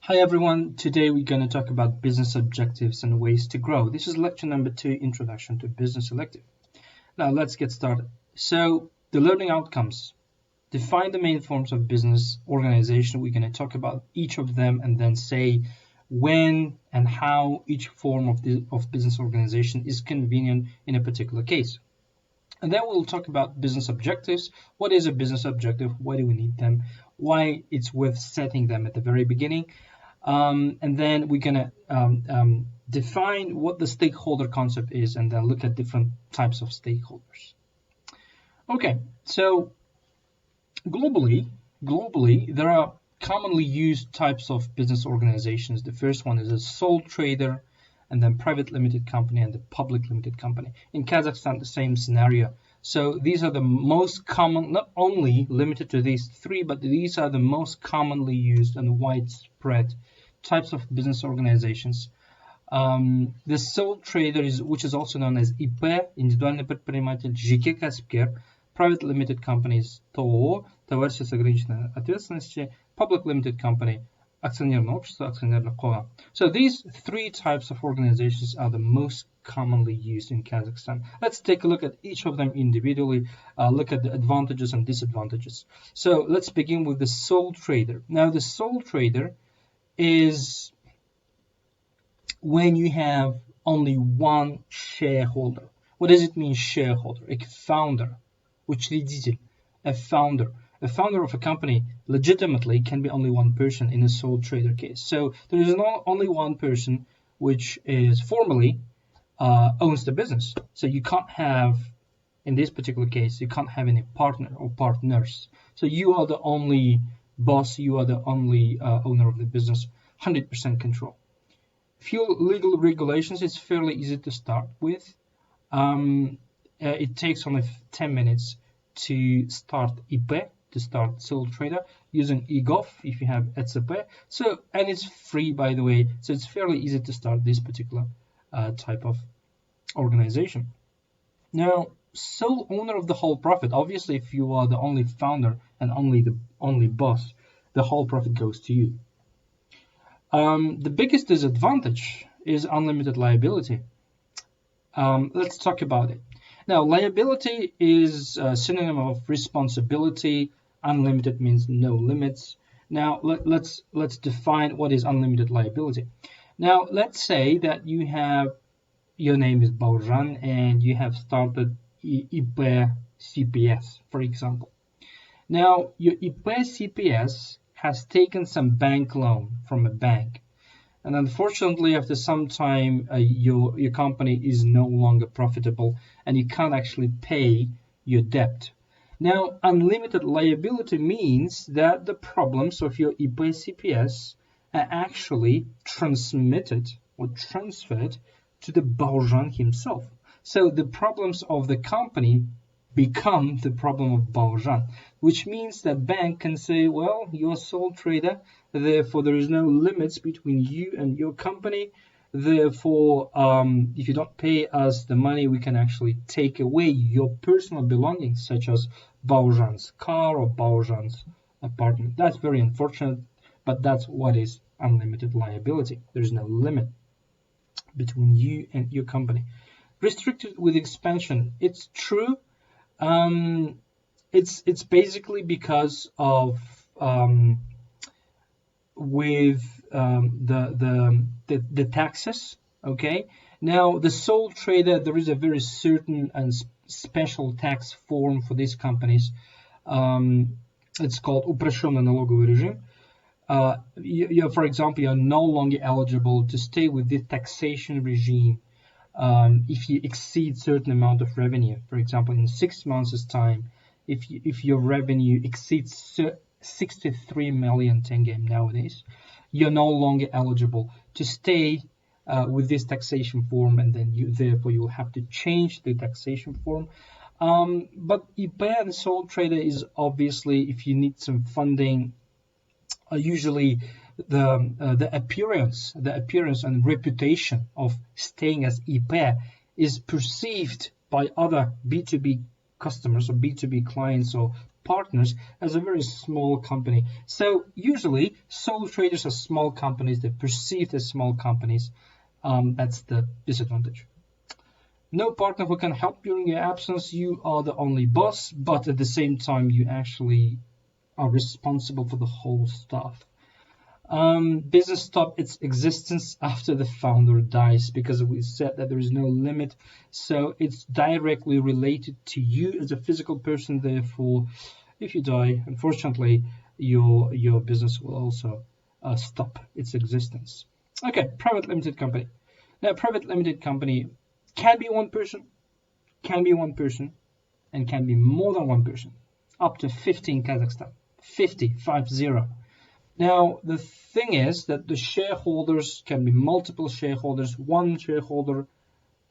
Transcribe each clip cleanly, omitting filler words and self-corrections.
Hi everyone, today we're going to talk about business objectives and ways to grow. This is lecture number 2, Introduction to Business Elective. Now let's get started. So the learning outcomes. Define the main forms of business organization. We're going to talk about each of them and then say when and how each form of business organization is convenient in a particular case. And then we'll talk about business objectives. What is a business objective? Why do we need them? Why it's worth setting them at the very beginning. And then we're going to define what the stakeholder concept is and then look at different types of stakeholders. Okay, so globally, there are commonly used types of business organizations. The first one is a sole trader, and then private limited company and the public limited company. In Kazakhstan, the same scenario. So these are the most common, not only limited to these three, but these are the most commonly used and widespread types of business organizations. The sole trader, which is also known as ИП, индивидуальный предприниматель, ЖК кәсіпкер, private limited companies, ТОО, товарищество с ограниченной ответственностью, public limited company, акционерное общество, акционерное қоғам. So these three types of organizations are the most commonly used in Kazakhstan. Let's take a look at each of them individually, look at the advantages and disadvantages. So let's begin with the sole trader. Now the sole trader is when you have only one shareholder. What does it mean, shareholder? A founder, учредитель, a founder. A founder of a company legitimately can be only one person in a sole trader case. So there is not only one person which is formally owns the business. So you can't have, in this particular case, you can't have any partner or partners. So you are the only boss, you are the only owner of the business, 100% control. Few legal regulations, it's fairly easy to start with. It takes only 10 minutes to start ИП, to start sole trader, using eGov if you have ЭЦП. So, and it's free, by the way, so it's fairly easy to start this particular type of organization. Now, sole owner of the whole profit. Obviously, if you are the only founder and only boss, the whole profit goes to you. The biggest disadvantage is unlimited liability. Let's talk about it. Now, liability is a synonym of responsibility. Unlimited means no limits. Now, let's define what is unlimited liability. Now, let's say that your name is Baurzhan and you have started ИП CPS, for example. Now, your ИП CPS has taken some bank loan from a bank. And unfortunately, after some time, your company is no longer profitable and you can't actually pay your debt. Now, unlimited liability means that the problems of your ИП CPS are actually transmitted or transferred to the Baurzhan himself. So the problems of the company become the problem of Baurzhan, which means that bank can say, well, you're a sole trader, therefore there is no limits between you and your company. Therefore, if you don't pay us the money, we can actually take away your personal belongings, such as Baurzhan's car or Baurzhan's apartment. That's very unfortunate, but that's what is unlimited liability. There's no limit between you and your company. Restricted with expansion. It's true. It's basically because of the taxes. Okay. Now the sole trader, there is a very certain and special tax form for these companies. It's called упрощенный налоговый режим. For example, you're no longer eligible to stay with this taxation regime if you exceed certain amount of revenue. For example, in 6 months' time, if your revenue exceeds 63 million tenge nowadays, you're no longer eligible to stay with this taxation form, and then therefore you'll have to change the taxation form. But ИП and sole trader is obviously, if you need some funding, usually the appearance and reputation of staying as ИП is perceived by other B2B customers or B2B clients or partners as a very small company. So usually sole traders are small companies, they're perceived as small companies. That's the disadvantage. No partner who can help during your absence. You are the only boss, but at the same time you actually are responsible for the whole stuff. Business stop its existence after the founder dies, because we said that there is no limit, so it's directly related to you as a physical person. Therefore, if you die, unfortunately, your business will also stop its existence. Okay, private limited company. Now, private limited company can be one person, and can be more than one person, up to 50 in Kazakhstan. 50. Now, the thing is that the shareholders can be multiple shareholders, one shareholder,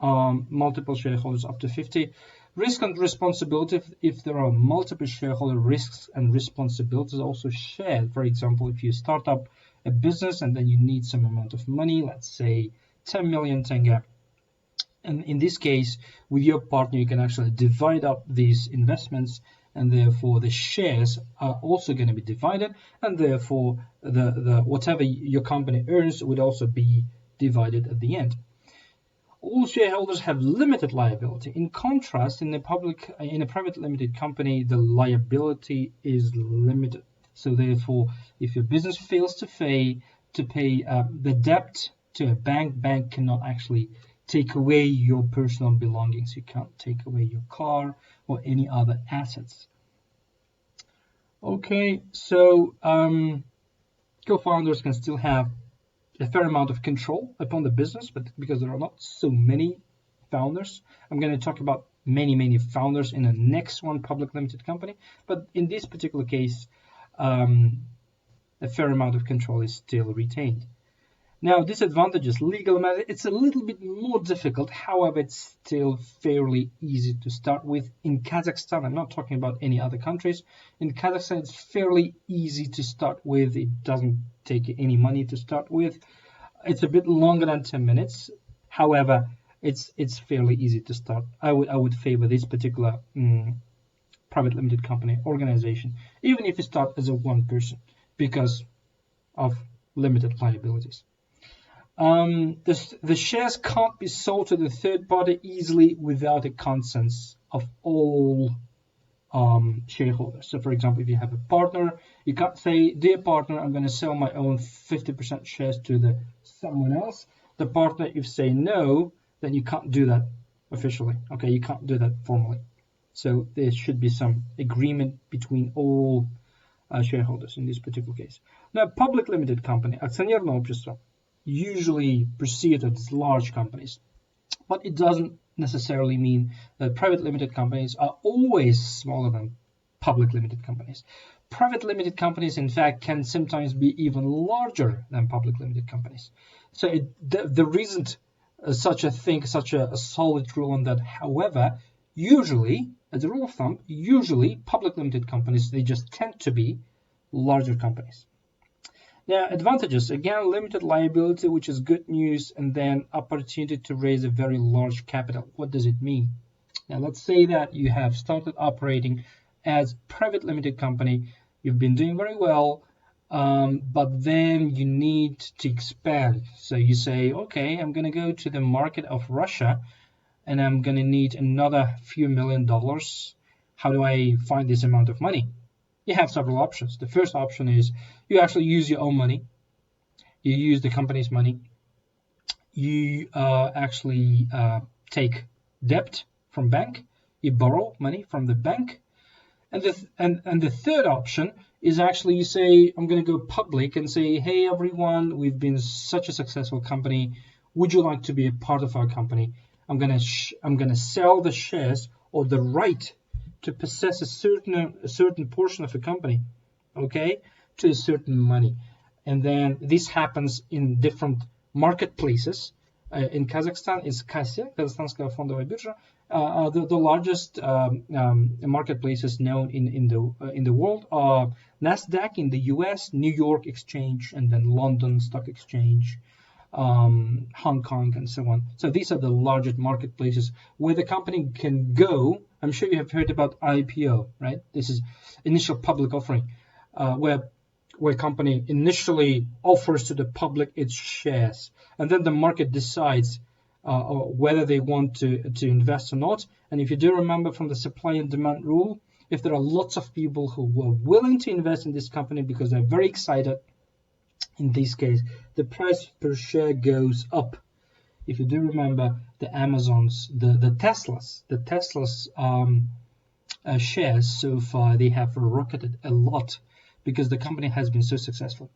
multiple shareholders, up to 50. Risk and responsibility, if there are multiple shareholder, risks and responsibilities also shared. For example, if you start up a business and then you need some amount of money, let's say 10 million tenge. And in this case, with your partner, you can actually divide up these investments, and therefore the shares are also going to be divided, and therefore the whatever your company earns would also be divided at the end. All shareholders have limited liability. In contrast, in a private limited company, the liability is limited. So therefore, if your business fails to pay the debt to a bank cannot actually take away your personal belongings. You can't take away your car or any other assets. Okay, so co-founders can still have a fair amount of control upon the business, but because there are not so many founders, I'm going to talk about many founders in the next one, public limited company. But in this particular case, a fair amount of control is still retained. Now, disadvantages, legal matter, it's a little bit more difficult. However, it's still fairly easy to start with. In Kazakhstan, I'm not talking about any other countries. In Kazakhstan, it's fairly easy to start with. It doesn't take any money to start with. It's a bit longer than 10 minutes. However, it's fairly easy to start. I would favor this particular private limited company organization, even if you start as a one person, because of limited liabilities. The shares can't be sold to the third party easily without the consent of all shareholders. So, for example, if you have a partner, you can't say, dear partner, I'm going to sell my own 50% shares to someone else. The partner, if say no, then you can't do that officially. Okay, you can't do that formally. So there should be some agreement between all shareholders in this particular case. Now, public limited company, акционерное общество, usually perceived as large companies, but it doesn't necessarily mean that private limited companies are always smaller than public limited companies. Private limited companies, in fact, can sometimes be even larger than public limited companies. So there isn't such a thing, such a solid rule on that. However, usually, as a rule of thumb, usually public limited companies, they just tend to be larger companies. Now, advantages, again, limited liability, which is good news, and then opportunity to raise a very large capital. What does it mean? Now, let's say that you have started operating as private limited company. You've been doing very well, but then you need to expand. So you say, okay, I'm going to go to the market of Russia, and I'm going to need another few $1 million. How do I find this amount of money? You have several options. The first option is you actually use your own money. You use the company's money. You actually take debt from bank. You borrow money from the bank. And the third option is actually you say, I'm going to go public and say, hey, everyone, we've been such a successful company. Would you like to be a part of our company? I'm going to sell the shares or the right to possess a certain portion of a company, okay, to a certain money. And then this happens in different marketplaces. In Kazakhstan, it's Kasya, Kazakhstanskая фондовая биржа, the largest marketplaces known in the world are NASDAQ in the US, New York Exchange, and then London Stock Exchange, Hong Kong, and so on. So these are the largest marketplaces where the company can go I'm sure you have heard about IPO, right? This is initial public offering, where company initially offers to the public its shares, and then the market decides whether they want to invest or not. And if you do remember from the supply and demand rule, if there are lots of people who were willing to invest in this company because they're very excited, in this case, the price per share goes up. If you do remember the Amazons, the Teslas shares so far, they have rocketed a lot because the company has been so successful.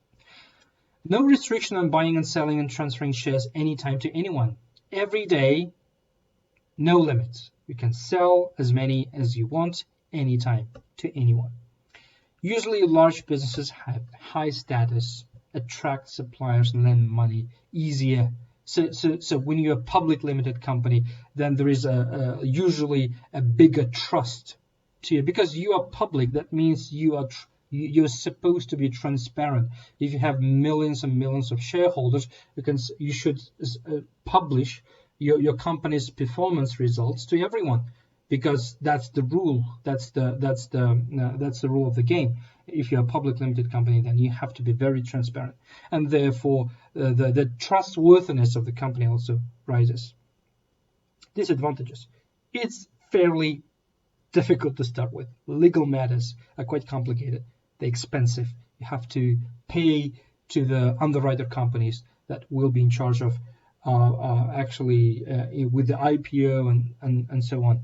No restriction on buying and selling and transferring shares anytime to anyone. Every day, no limits. You can sell as many as you want anytime to anyone. Usually large businesses have high status, attract suppliers, and lend money easier. So when you're a public limited company, then there is usually a bigger trust to you because you are public. That means you're supposed to be transparent. If you have millions and millions of shareholders, you should publish your company's performance results to everyone, because that's the rule. That's the rule of the game. If you're a public limited company, then you have to be very transparent, and therefore the trustworthiness of the company also rises. Disadvantages: it's fairly difficult to start with. Legal matters are quite complicated. They're expensive. You have to pay to the underwriter companies that will be in charge of with the IPO and so on.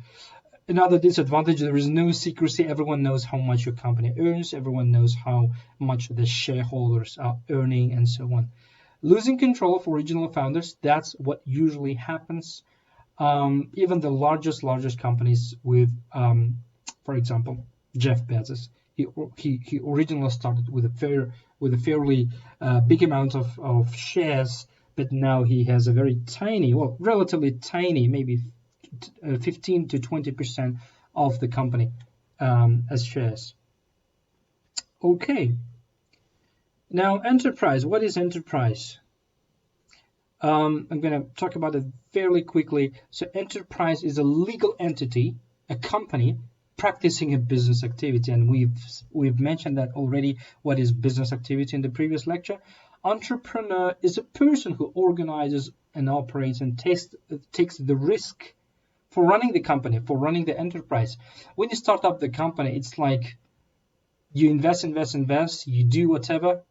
Another disadvantage: there is no secrecy. Everyone knows how much your company earns. Everyone knows how much the shareholders are earning, and so on. Losing control of original founders, that's what usually happens. Even the largest companies with, for example, Jeff Bezos, he originally started with a fairly big amount of shares, but now he has a very tiny, relatively tiny, maybe 15 to 20% of the company as shares. Okay. Now, enterprise. What is enterprise? I'm going to talk about it fairly quickly. So enterprise is a legal entity, a company practicing a business activity, and we've mentioned that already. What is business activity in the previous lecture? Entrepreneur is a person who organizes and operates and takes the risk for running the company, for running the enterprise. When you start up the company, it's like you invest, you do whatever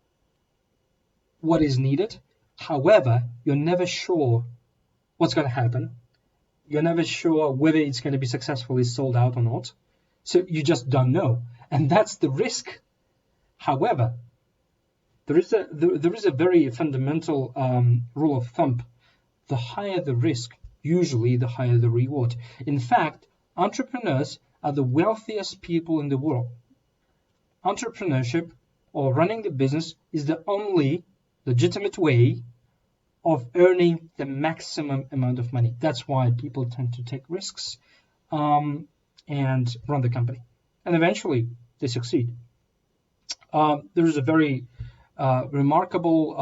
what is needed. However, you're never sure what's going to happen. You're never sure whether it's going to be successfully sold out or not. So you just don't know. And that's the risk. However, there is a very fundamental rule of thumb. The higher the risk, usually the higher the reward. In fact, entrepreneurs are the wealthiest people in the world. Entrepreneurship, or running the business, is the only legitimate way of earning the maximum amount of money. That's why people tend to take risks and run the company. And eventually, they succeed. There is a very remarkable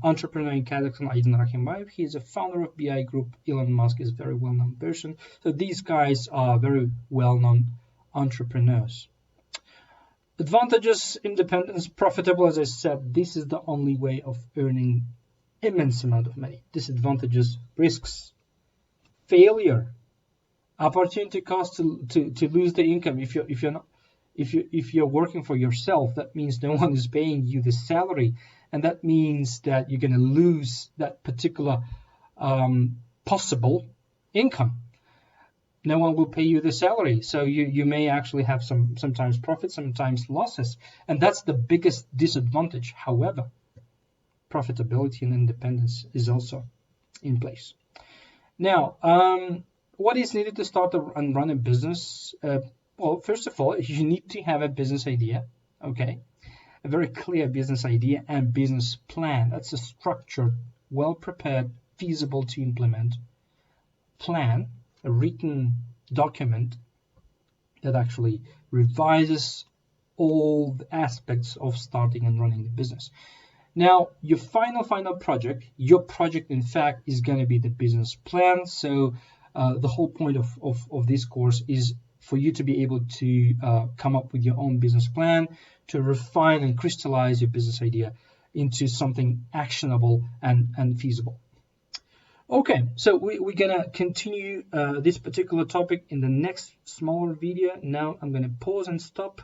entrepreneur in Kazakhstan, Aydin Rakhimbayev. He is a founder of BI Group. Elon Musk is a very well-known person. So these guys are very well-known entrepreneurs. Advantages: independence, profitable. As I said, this is the only way of earning immense amount of money. Disadvantages: risks, failure, opportunity cost to lose the income. If you're working for yourself, that means no one is paying you the salary, and that means that you're going to lose that particular possible income. No one will pay you the salary, so you may actually have sometimes profits, sometimes losses, and that's the biggest disadvantage. However, profitability and independence is also in place. Now, what is needed to start and run a business? Well, first of all, you need to have a business idea, okay? A very clear business idea and business plan. That's a structured, well-prepared, feasible to implement plan, a written document that actually revises all the aspects of starting and running the business. Now, your final project, in fact, is going to be the business plan. So the whole point of this course is for you to be able to come up with your own business plan, to refine and crystallize your business idea into something actionable and feasible. Okay, so we're gonna continue this particular topic in the next smaller video. Now I'm gonna pause and stop